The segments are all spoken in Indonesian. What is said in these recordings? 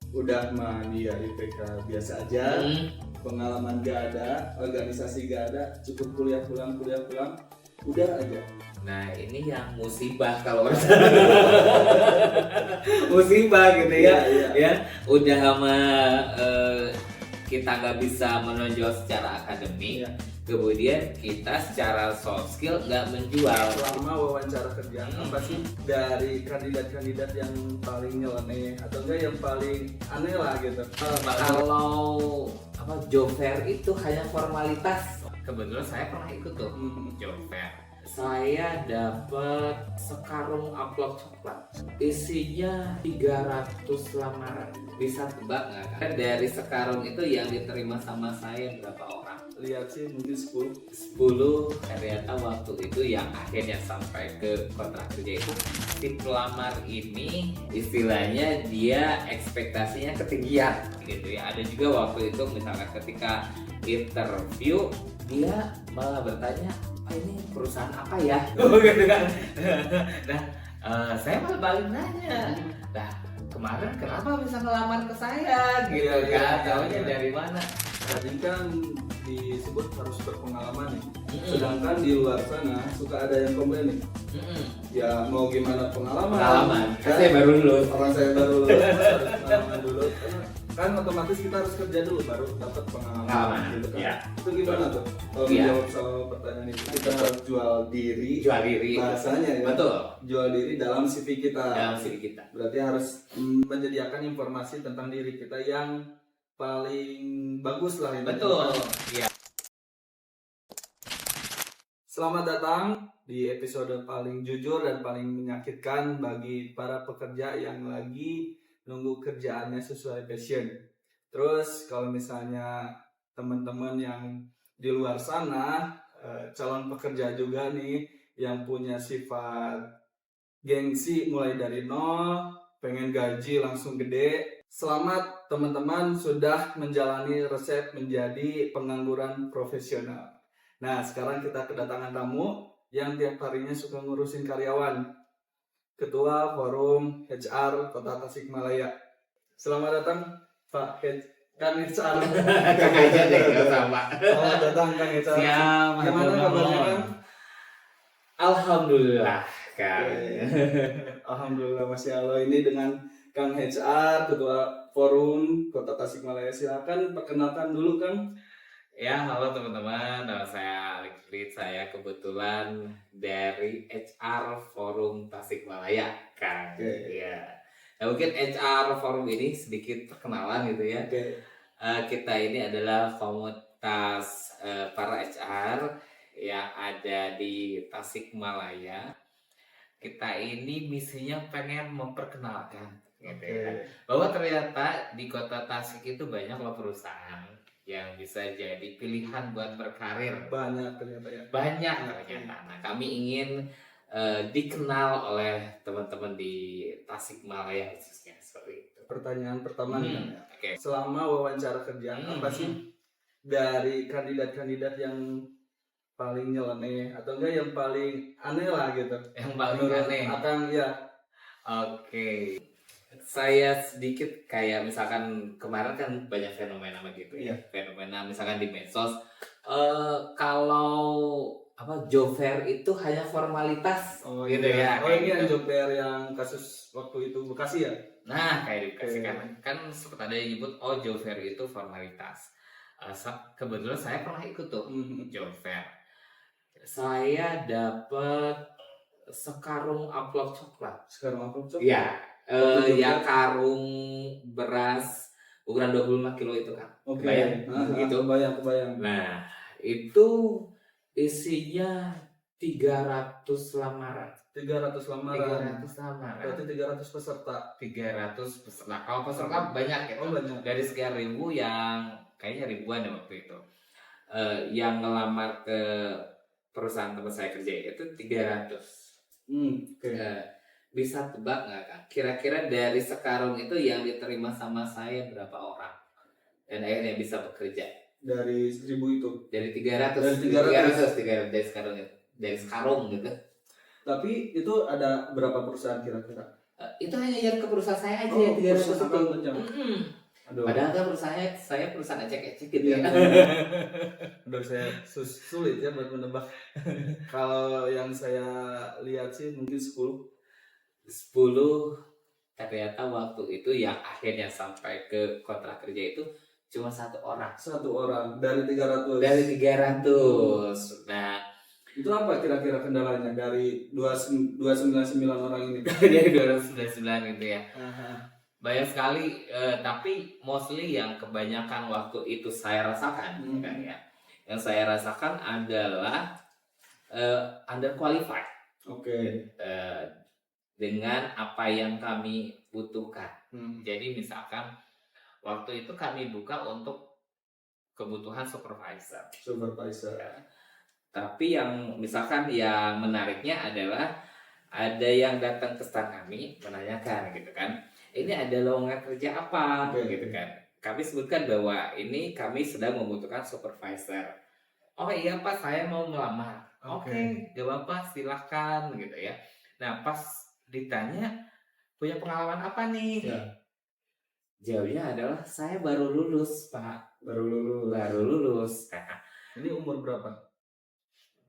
udah mah dia IPK biasa aja, pengalaman gak ada, organisasi gak ada, cukup kuliah pulang, udah aja. Nah ini yang musibah kalau musibah gitu ya, ya udah sama kita nggak bisa menonjol secara akademik, kemudian kita secara soft skill nggak menjual. Selama wawancara kerja, apa sih dari kandidat-kandidat yang paling nyeleneh atau enggak yang paling aneh lah gitu? Kalau job fair itu hanya formalitas. Kebetulan saya pernah ikut tuh job fair. Saya dapat sekarung amplop coklat, isinya 300 lamaran. Bisa tebak nggak kan? Dari sekarung itu yang diterima sama saya berapa orang? Lihat sih mungkin 10 ternyata waktu itu yang akhirnya sampai ke kontrak kerja itu si pelamar ini istilahnya dia ekspektasinya ketinggian gitu ya. Ada juga waktu itu misalkan ketika interview dia malah bertanya, ini perusahaan apa ya? Gitu kan. Nah, saya malah balik nanya, nah kemarin kenapa bisa ngelamar ke saya gitu kan? Taunya dari mana? Tadi kan disebut harus berpengalaman nih. Sedangkan di luar sana suka ada yang komplain nih. Ya mau gimana pengalaman? Kan saya baru lulus. Orang saya baru lulus harus pengalaman dulu. Kan otomatis kita harus kerja dulu baru dapat pengalaman gitu kan. Ya. Itu gimana tuh? Kalau menjawab soal pertanyaan itu kita jual diri bahasanya ya. Betul. Jual diri dalam CV kita. Berarti harus menyediakan informasi tentang diri kita yang paling bagus lah ini. Betul. Iya. Selamat datang di episode paling jujur dan paling menyakitkan bagi para pekerja yang lagi nunggu kerjaannya sesuai passion. Terus kalau misalnya teman-teman yang di luar sana calon pekerja juga nih yang punya sifat gengsi mulai dari nol, pengen gaji langsung gede. Selamat teman-teman sudah menjalani resep menjadi pengangguran profesional. Nah sekarang kita kedatangan tamu yang tiap harinya suka ngurusin karyawan. Ketua Forum HR Kota Tasikmalaya. Selamat datang Pak Kang HR. Kang aja deh sama. Selamat datang Kang HR. Siap. Gimana kabarnya Kang? Alhamdulillah Kang. Alhamdulillah Masya Allah. Ini dengan Kang HR, Ketua Forum Kota Tasikmalaya. Silakan perkenalkan dulu Kang. Ya, halo teman-teman. Nama saya Alex Fritz. Saya kebetulan dari HR Forum Tasikmalaya, Kang. Ya. Nah, mungkin HR Forum ini sedikit perkenalan gitu ya. Kita ini adalah komunitas para HR yang ada di Tasikmalaya. Kita ini misinya pengen memperkenalkan gitu ya, bahwa ternyata di kota Tasik itu banyak loh perusahaan yang bisa jadi pilihan buat berkarir. Banyak ternyata ya. Nah, kami ingin dikenal oleh teman-teman di Tasikmalaya khususnya seperti itu. Pertanyaan pertama nih. Selama wawancara kerja apa sih dari kandidat-kandidat yang paling nyeleneh atau enggak yang paling aneh lah gitu? Yang paling aneh. Akang ya. Oke. Saya sedikit kayak misalkan kemarin kan banyak fenomena begitu ya. Fenomena misalkan di medsos kalau job fair itu hanya formalitas gitu ya. Ini yang job fair yang kasus waktu itu Bekasi ya? Nah, kayak di Bekasi kan sempat ada yang nyebut job fair itu formalitas. Kebetulan saya pernah ikut tuh job fair. Saya dapat sekarung amplop coklat. Sekarung amplop coklat? Iya. Yang karung beras ukuran 25 kilo itu kan. Kebayang. Nah, itu isinya 300 lamaran. 300 lamaran. Berarti 300 peserta. 300 peserta. Kalau peserta banyak gitu. Banyak. Dari sekian ribu yang kayaknya ribuan ya waktu itu. Yang ngelamar ke perusahaan tempat saya kerja itu 300. Bisa tebak nggak Kak? Kira-kira dari sekarung itu yang diterima sama saya berapa orang? Dan akhirnya bisa bekerja? Dari 1000 itu? Dari 300. Dari sekarung gitu. Tapi itu ada berapa perusahaan kira-kira? Itu hanya yang ke perusahaan saya aja Oh, yang 300 perusahaan itu. akang aja. Aduh. Padahal kan saya perusahaan ecek-ecek gitu ya. Aduh, saya sulit ya buat menebak. Kalau yang saya lihat sih mungkin 10. 10 ternyata waktu itu yang akhirnya sampai ke kontrak kerja itu cuma 1 orang. 1 orang dari 300. Dari 300. Nah, itu apa kira-kira kendalanya dari 299 orang ini? dari 299 gitu ya. Aha. Banyak sekali, tapi mostly yang kebanyakan waktu itu saya rasakan, kan ya. Yang saya rasakan adalah underqualified. Oke. Dengan apa yang kami butuhkan. Jadi misalkan waktu itu kami buka untuk kebutuhan supervisor. Ya. Tapi yang misalkan yang menariknya adalah ada yang datang ke staff kami menanyakan gitu kan, ini ada lowongan kerja apa gitu kan. Kami sebutkan bahwa ini kami sedang membutuhkan supervisor. Oh iya Pak, saya mau melamar. Oke, gak apa-apa, silahkan gitu ya. Nah pas ditanya punya pengalaman apa nih? Ya. Jawabnya adalah saya baru lulus Pak. Baru lulus. Nah, ini umur berapa?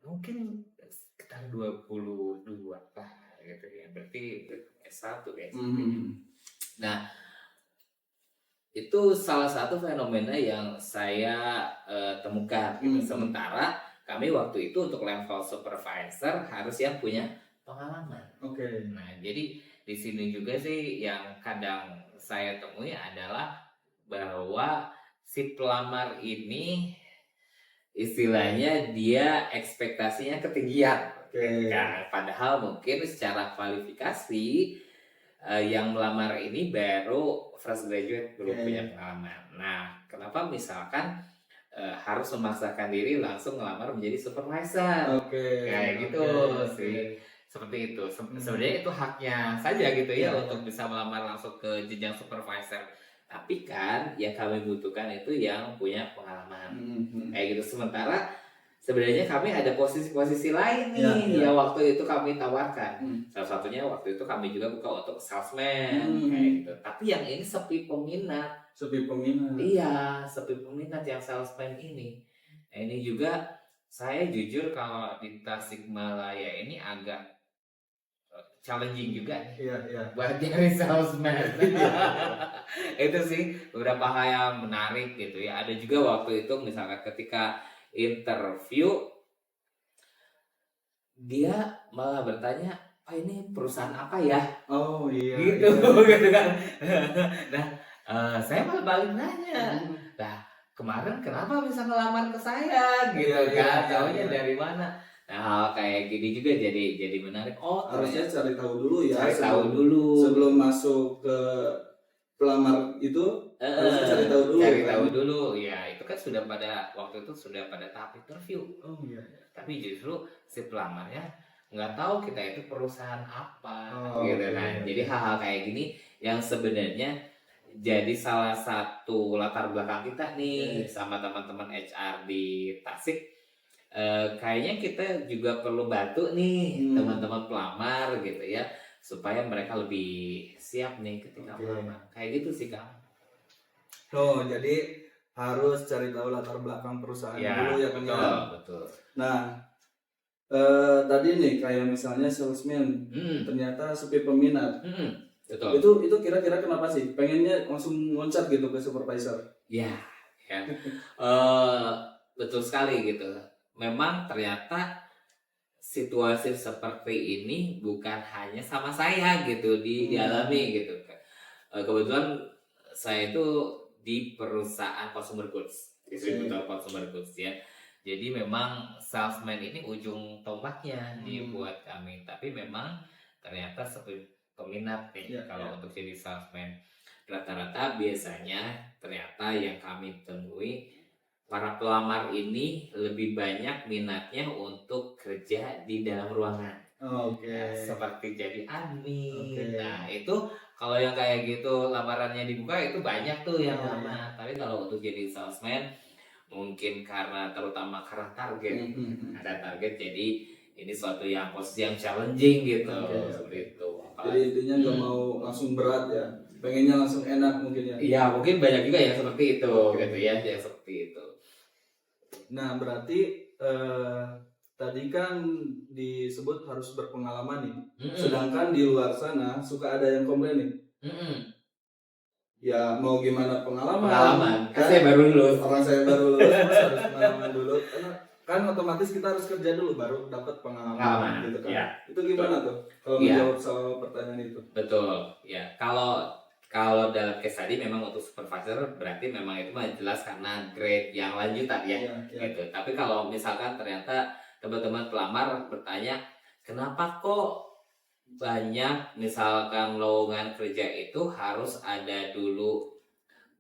mungkin sekitar 22 lah gitu ya. Berarti S1 ya. Nah, itu salah satu fenomena yang saya temukan gitu. Sementara kami waktu itu untuk level supervisor harus yang punya pengalaman. Nah, jadi di sini juga sih yang kadang saya temui adalah bahwa si pelamar ini istilahnya dia ekspektasinya ketinggian. Nah, padahal mungkin secara kualifikasi yang melamar ini baru fresh graduate, belum punya pengalaman. Nah, kenapa misalkan harus memaksakan diri langsung melamar menjadi supervisor? Kayak gitu sih. Seperti itu. Sebenarnya itu haknya saja gitu ya untuk bisa melamar langsung ke jenjang supervisor. Tapi kan yang kami butuhkan itu yang punya pengalaman. Kayak gitu. Sementara sebenarnya kami ada posisi-posisi lain nih yang waktu itu kami tawarkan. Salah satunya waktu itu kami juga buka untuk salesman kayak gitu. Tapi yang ini sepi peminat. Iya, sepi peminat yang salesman ini. Nah, ini juga saya jujur kalau di Tasikmalaya ini agak challenging juga buat jadi salesman. Itu sih beberapa hal yang menarik gitu ya. Ada juga waktu itu misalkan ketika interview dia malah bertanya, "Pak, ini perusahaan apa ya?" Oh iya. Gitu, gitu kan. Nah, saya malah balik nanya. Nah, kemarin kenapa bisa ngelamar ke saya gitu kan? Taunya dari mana? Nah, hal kayak gini juga jadi menarik. Oh, harusnya cari tahu dulu ya. Cari tahu dulu sebelum masuk ke pelamar itu. Harusnya cari tahu dulu. Cari tahu dulu. Ya, itu kan sudah pada waktu itu sudah pada tahap interview. Oh iya. Tapi justru si pelamarnya nggak tahu kita itu perusahaan apa gitu kan. Jadi hal-hal kayak gini yang sebenarnya jadi salah satu latar belakang kita nih sama teman-teman HR di Tasik. Kayaknya kita juga perlu bantu nih teman-teman pelamar gitu ya, supaya mereka lebih siap nih ketika melamar. Kayak gitu sih Kang. Oh, jadi harus cari tahu latar belakang perusahaan dulu ya Kang. Betul. Nah, tadi nih kayak misalnya salesman ternyata sepi peminat. Betul. Itu kira-kira kenapa sih? Pengennya langsung loncat gitu ke supervisor? Ya. Betul sekali gitu. Memang ternyata situasi seperti ini bukan hanya sama saya gitu dialami gitu. Kebetulan saya itu di perusahaan consumer goods, distributor consumer goods ya. Jadi memang salesman ini ujung tombaknya dibuat kami. Tapi memang ternyata seperti peminat nih kalau untuk jadi salesman. Rata-rata biasanya ternyata yang kami temui para pelamar ini lebih banyak minatnya untuk kerja di dalam ruangan. Ya, seperti jadi admin. Nah, itu kalau yang kayak gitu lamarannya dibuka itu banyak tuh yang lama. Tapi kalau untuk jadi salesman mungkin terutama karena target. Ada target, jadi ini suatu yang posisi yang challenging gitu. Seperti itu. Jadi intinya nggak mau langsung berat ya, pengennya langsung enak mungkin ya. Iya, mungkin banyak juga yang seperti itu, gitu ya, yang seperti itu. Nah, berarti tadi kan disebut harus berpengalaman nih. Sedangkan di luar sana suka ada yang komplain nih. Ya mau gimana pengalaman Kan saya baru lulus. Orang saya baru lulus harus pengalaman dulu. Karena kan otomatis kita harus kerja dulu baru dapat pengalaman gitu kan. Ya. Itu gimana tuh kalau menjawab soal pertanyaan itu? Betul, ya. Kalau dalam case tadi memang untuk supervisor berarti memang itu mah jelas karena grade yang lanjutan ya. Gitu. Tapi kalau misalkan ternyata teman-teman pelamar bertanya, kenapa kok banyak misalkan lowongan kerja itu harus ada dulu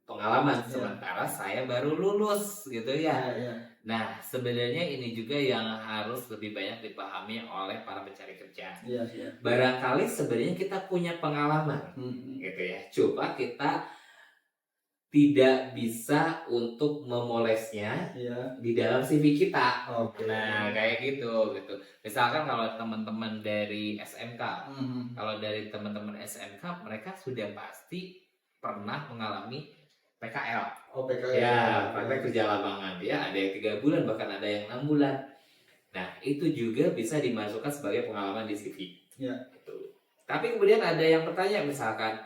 pengalaman sementara saya baru lulus gitu ya. Nah, sebenarnya ini juga yang harus lebih banyak dipahami oleh para pencari kerja. Barangkali sebenarnya kita punya pengalaman gitu ya. Coba kita tidak bisa untuk memolesnya di dalam CV kita. Nah, kayak gitu. Misalkan kalau teman-teman dari SMK, kalau dari teman-teman SMK mereka sudah pasti pernah mengalami PKL. PKL. Ya, praktek kerja lapangan. Ya, ada yang 3 bulan bahkan ada yang 6 bulan. Nah, itu juga bisa dimasukkan sebagai pengalaman di CV. Gitu. Tapi kemudian ada yang bertanya misalkan,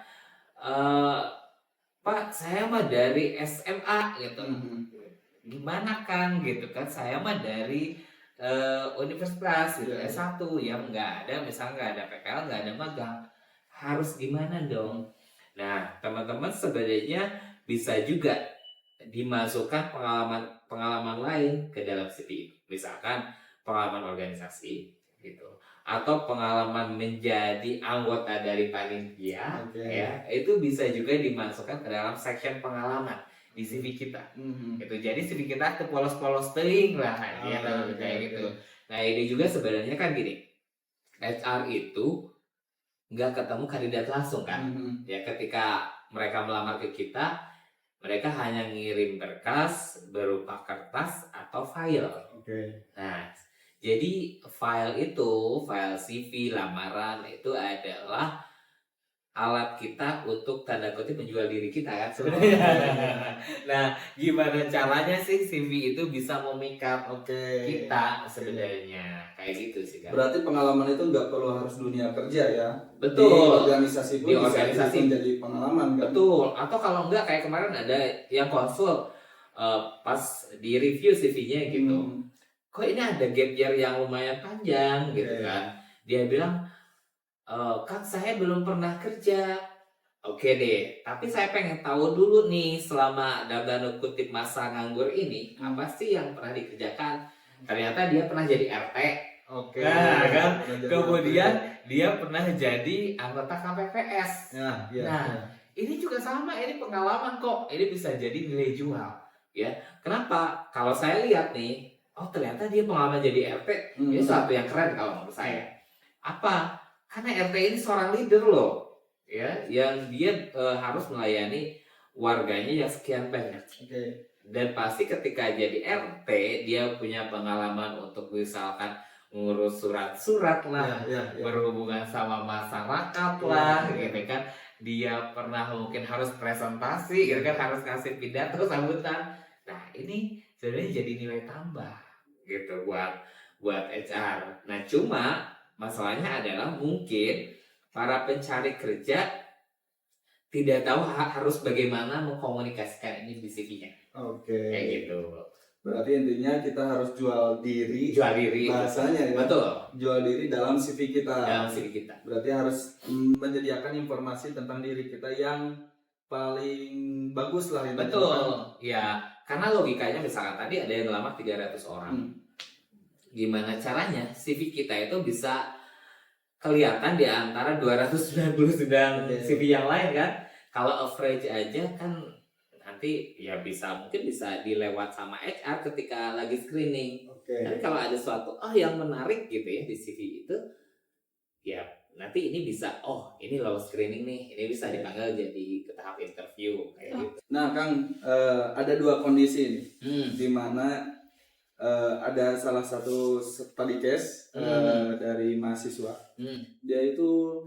Pak, saya mah dari SMA gitu. Gimana Kang gitu kan? Saya mah dari universitas gitu, S1 yang nggak ada, misalnya nggak ada PKL, nggak ada magang. Harus gimana dong? Nah, teman-teman sebenarnya bisa juga dimasukkan pengalaman lain ke dalam CV. Misalkan pengalaman organisasi gitu. Atau pengalaman menjadi anggota dari panitia, ya itu bisa juga dimasukkan ke dalam section pengalaman di CV kita. Gitu. Jadi CV kita ke polos-polos teing lah, kayak gitu. Nah ini juga sebenarnya kan gini, HR itu nggak ketemu kandidat langsung kan, ya ketika mereka melamar ke kita, mereka hanya ngirim berkas berupa kertas atau file. Nah, jadi file CV lamaran itu adalah alat kita untuk tanda kutip menjual diri kita kan sebenarnya. Nah, gimana caranya sih CV itu bisa memikat kita sebenarnya? Kayak gitu sih kan. Berarti pengalaman itu nggak perlu harus dunia kerja ya. Betul. Di organisasi pun bisa menjadi pengalaman kan. Betul. Atau kalau enggak kayak kemarin ada yang konsul pas di review CV-nya gitu. Kok ini ada gap year yang lumayan panjang gitu kan. Dia bilang, Kang saya belum pernah kerja. Oke deh, tapi saya pengen tahu dulu nih selama dalam tanda kutip masa nganggur ini apa sih yang pernah dikerjakan. Ternyata dia pernah jadi RT. Nah kan, kemudian dia pernah jadi anggota KPPS. Ini juga sama, ini pengalaman kok. Ini bisa jadi nilai jual. Ya, kenapa? Kalau saya lihat nih, oh ternyata dia pengalaman jadi RT. Ini suatu yang keren kalau menurut saya. Apa? Karena RT ini seorang leader loh, ya, yang dia harus melayani warganya yang sekian banyak. Dan pasti ketika jadi RT dia punya pengalaman untuk misalkan ngurus surat-surat lah, berhubungan sama masyarakat lah, gitu kan. Dia pernah mungkin harus presentasi, gitu kan, harus ngasih pidato sambutan. Nah ini sebenarnya jadi nilai tambah, gitu buat HR. Nah cuma masalahnya adalah mungkin para pencari kerja tidak tahu harus bagaimana mengkomunikasikan ini di CV-nya. Kayak gitu. Berarti intinya kita harus jual diri. Bahasanya ya. Betul. Jual diri dalam CV kita. Berarti harus menyediakan informasi tentang diri kita yang paling bagus lah. Betul. Ya, karena logikanya misalkan tadi ada yang ngelamar 300 orang. Gimana caranya CV kita itu bisa kelihatan di antara 299 CV yang lain kan? Kalau average aja kan nanti ya mungkin bisa dilewat sama HR ketika lagi screening. Tapi kalau ada suatu yang menarik gitu ya di CV itu, ya nanti ini bisa ini lolos screening nih, ini bisa dipanggil jadi ke tahap interview kayak gitu. Nah Kang, ada 2 kondisi nih, di mana ada salah satu study case dari mahasiswa. Dia itu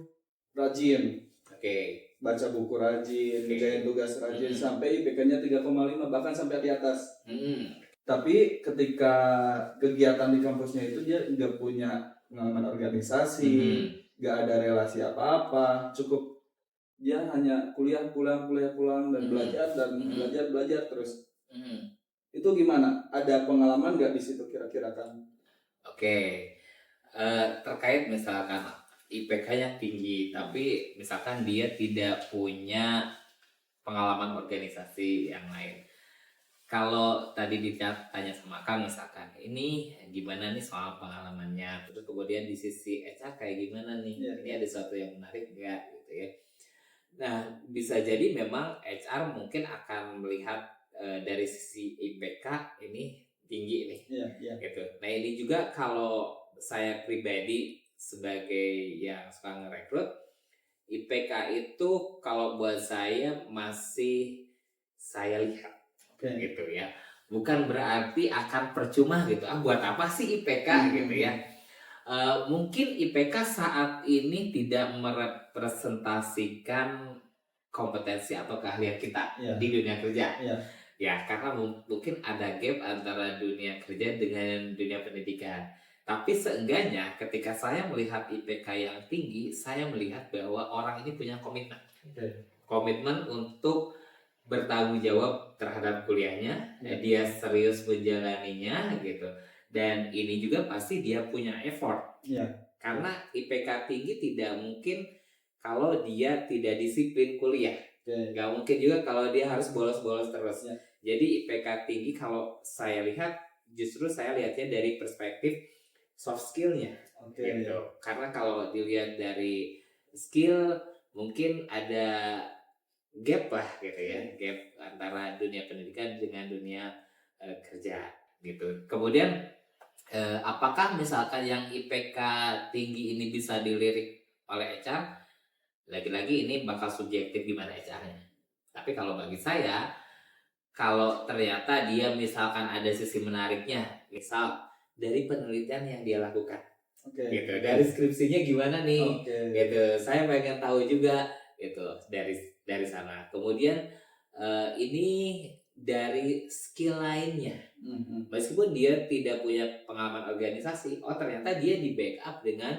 rajin, Oke. baca buku rajin, Oke. ngerjain tugas rajin, sampai IPK-nya 3,5 bahkan sampai di atas. Hmm. Tapi ketika kegiatan di kampusnya itu dia nggak punya pengalaman organisasi, nggak ada relasi apa-apa, cukup dia hanya kuliah pulang dan belajar belajar terus. Itu gimana? Ada pengalaman nggak di situ kira-kira kan? Oke. Terkait misalkan IPK-nya tinggi, tapi misalkan dia tidak punya pengalaman organisasi yang lain. Kalau tadi ditanya sama Kang misalkan, ini gimana nih soal pengalamannya, terus kemudian di sisi HR kayak gimana nih, ini ada sesuatu yang menarik nggak gitu ya. Nah, bisa jadi memang HR mungkin akan melihat dari sisi IPK ini tinggi nih, gitu. Nah ini juga kalau saya pribadi sebagai yang suka ngerekrut, IPK itu kalau buat saya masih saya lihat, gitu ya. Bukan berarti akan percuma gitu. Buat apa sih IPK gitu ya? Mungkin IPK saat ini tidak merepresentasikan kompetensi atau keahlian kita di dunia kerja. Ya, karena mungkin ada gap antara dunia kerja dengan dunia pendidikan. Tapi seenggaknya ketika saya melihat IPK yang tinggi, saya melihat bahwa orang ini punya komitmen. Komitmen untuk bertanggung jawab terhadap kuliahnya, dia serius menjalaninya gitu. Dan ini juga pasti dia punya effort. Karena IPK tinggi tidak mungkin kalau dia tidak disiplin kuliah. Nggak mungkin juga kalau dia harus bolos-bolos terus. Jadi IPK tinggi kalau saya lihat, justru saya lihatnya dari perspektif soft skill-nya. Gitu. Karena kalau dilihat dari skill, mungkin ada gap lah gitu ya, gap antara dunia pendidikan dengan dunia kerja gitu. Kemudian apakah misalkan yang IPK tinggi ini bisa dilirik oleh HR? Lagi-lagi ini bakal subjektif gimana HR-nya. Tapi kalau bagi saya, kalau ternyata dia misalkan ada sisi menariknya, misal dari penelitian yang dia lakukan, gitu, dari skripsinya gimana nih, gitu, saya pengen tahu juga, gitu, dari sana. Kemudian ini dari skill lainnya, meskipun dia tidak punya pengalaman organisasi, ternyata dia di backup dengan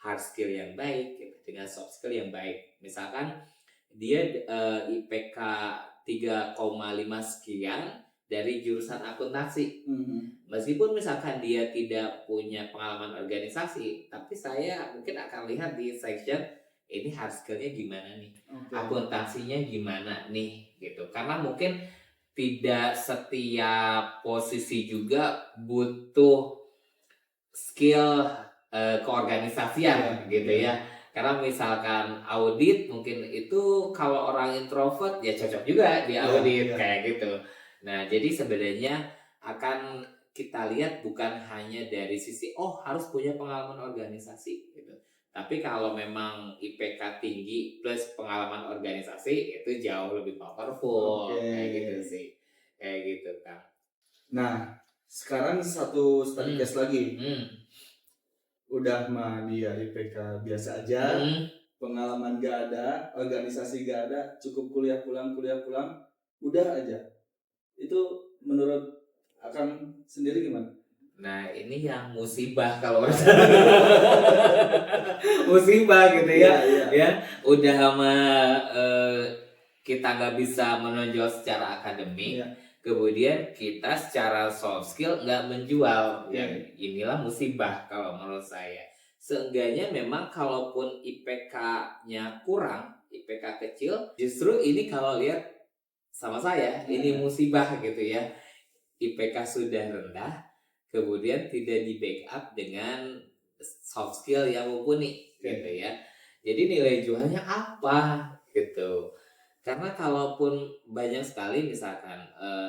hard skill yang baik, gitu, dengan soft skill yang baik. Misalkan dia IPK 3,5 sekian dari jurusan akuntansi. Meskipun misalkan dia tidak punya pengalaman organisasi, tapi saya mungkin akan lihat di section ini hard skill-nya gimana nih, akuntansinya gimana nih, gitu. Karena mungkin tidak setiap posisi juga butuh skill keorganisasian, gitu ya. Karena misalkan audit mungkin itu kalau orang introvert ya cocok juga di audit kayak gitu. Nah, jadi sebenarnya akan kita lihat bukan hanya dari sisi harus punya pengalaman organisasi gitu. Tapi kalau memang IPK tinggi plus pengalaman organisasi itu jauh lebih powerful kayak gitu sih. Kayak gitu, Kang. Nah, sekarang satu study case lagi. Udah mah dia IPK biasa aja, pengalaman gak ada, organisasi gak ada, cukup kuliah pulang, udah aja. Itu menurut Akang sendiri gimana? Nah, ini yang musibah kalau musibah gitu ya. Ya, udah sama kita nggak bisa menonjol secara akademik. Kemudian kita secara soft skill nggak menjual. Inilah musibah kalau menurut saya. Seenggaknya memang kalaupun IPK-nya kurang, IPK kecil, justru ini kalau lihat sama saya, ini musibah gitu ya. IPK sudah rendah, kemudian tidak di backup dengan soft skill yang mumpuni, gitu ya. Jadi nilai jualnya apa gitu? Karena kalaupun banyak sekali misalkan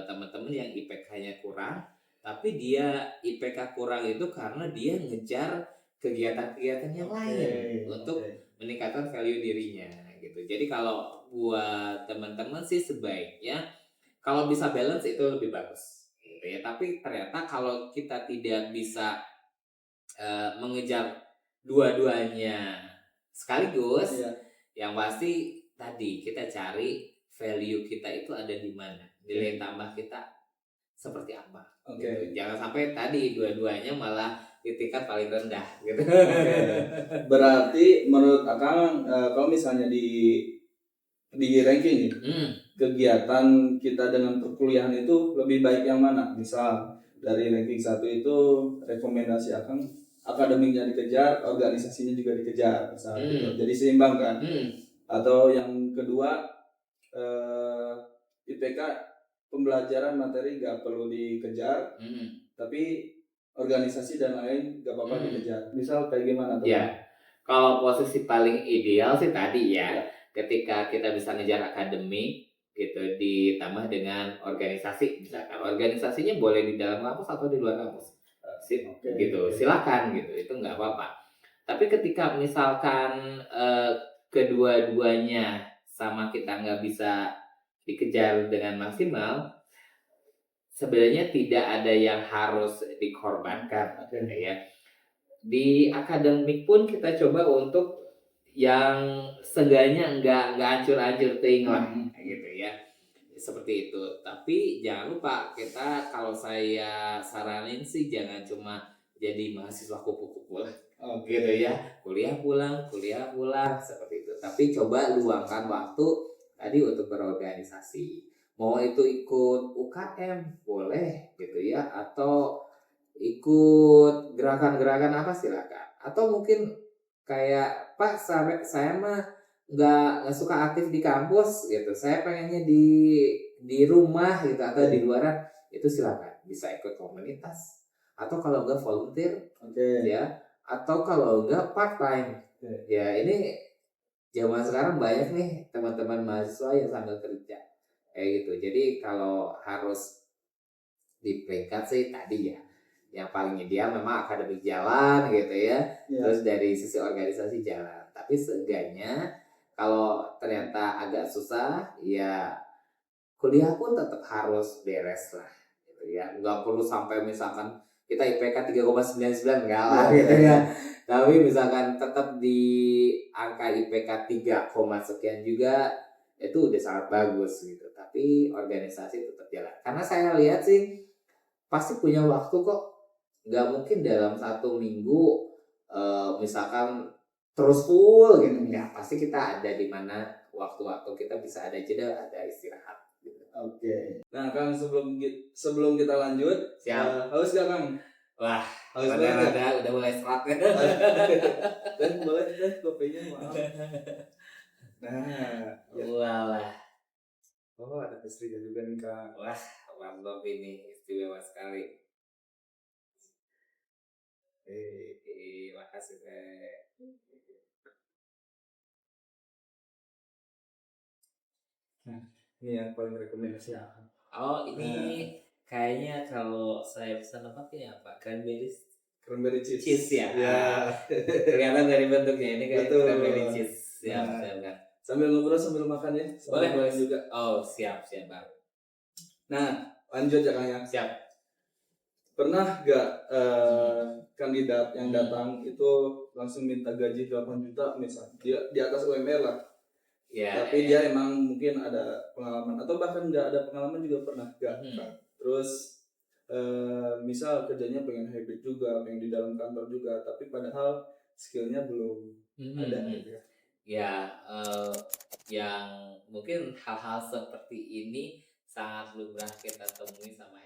teman-teman yang IPK-nya kurang, tapi dia IPK kurang itu karena dia ngejar kegiatan-kegiatan yang lain untuk meningkatkan value dirinya gitu. Jadi kalau buat teman-teman sih sebaiknya kalau bisa balance itu lebih bagus gitu ya. Tapi ternyata kalau kita tidak bisa mengejar dua-duanya sekaligus, Yang pasti tadi kita cari value kita itu ada di mana, nilai tambah kita seperti apa. Oke. Gitu. Jangan sampai tadi dua-duanya malah di tingkat paling rendah gitu. Berarti menurut Akang kalau misalnya di ranking nih, kegiatan kita dengan perkuliahan itu lebih baik yang mana? Misal dari ranking 1 itu rekomendasi Akang akademiknya dikejar, organisasinya juga dikejar, misal gitu. Jadi seimbang kan? Atau yang kedua IPK pembelajaran materi gak perlu dikejar, tapi organisasi dan lain gak apa-apa dikejar. Misal kayak gimana tuh? Ya, kalau posisi paling ideal sih tadi ya, ketika kita bisa ngejar akademik gitu ditambah dengan organisasi, misalkan organisasinya boleh di dalam kampus atau di luar kampus, gitu, silakan gitu, itu nggak apa-apa. Tapi ketika misalkan kedua-duanya sama kita nggak bisa dikejar dengan maksimal, sebenarnya tidak ada yang harus dikorbankan, gitu ya. Di akademik pun kita coba untuk yang seenggaknya nggak hancur-hancur ting lah, gitu ya, seperti itu. Tapi jangan lupa kita, kalau saya saranin sih jangan cuma jadi mahasiswa kupu-kupu lah, gitu ya, kuliah pulang seperti itu. Tapi coba luangkan waktu tadi untuk berorganisasi, mau itu ikut UKM boleh gitu ya, atau ikut gerakan-gerakan apa silakan, atau mungkin kayak Pak saya mah nggak suka aktif di kampus gitu, saya pengennya di rumah gitu atau di luaran, itu silakan, bisa ikut komunitas atau kalau enggak volunteer, ya, atau kalau enggak part time. Ya ini zaman sekarang banyak nih teman-teman mahasiswa yang sambil kerja kayak gitu. Jadi kalau harus di peringkat sih tadi ya, yang paling ideal memang akademik jalan gitu ya, terus dari sisi organisasi jalan. Tapi seenggaknya kalau ternyata agak susah, ya kuliah pun tetap harus beres lah gitu ya. Nggak perlu sampai misalkan kita IPK 3,99 enggak lah gitu ya. Tapi misalkan tetap di angka IPK 3, sekian juga itu udah sangat bagus gitu. Tapi organisasi tetap jalan. Karena saya lihat sih pasti punya waktu kok, nggak mungkin dalam 1 minggu misalkan terus full gitu, nggak, pasti kita ada di mana waktu-waktu kita bisa ada jeda, ada istirahat gitu. Nah Kang, sebelum kita lanjut, haus gak Kang? Wah, haus rada udah mulai serat. Dan boleh deh kopinya, maaf. Nah, walah, ada istrinya juga nih Kang. Wah, mantap, ini istimewa sekali. Makasih deh. Nah, ini yang paling rekomendasi ya. Oh, ini kayaknya kalau saya bisa nebak ini apa? Cranberry cheese. Cheese ya. Ya. Kelihatan dari bentuknya ini kayak Betul. cranberry cheese. Siap, Nah, siap. Sambil ngobrol sambil makan ya. Boleh juga. Oh, siap Bang. Nah, lanjut ya Kang ya. Siap. Pernah gak kandidat yang datang itu langsung minta gaji 8 juta misalnya, di atas UMR lah, tapi dia emang mungkin ada pengalaman atau bahkan gak ada pengalaman juga pernah gak. Terus misal kerjanya pengen hybrid juga, pengen di dalam kantor juga, tapi padahal skillnya belum ada gitu ya. Ya, yang mungkin hal-hal seperti ini sangat lumrah kita temui sama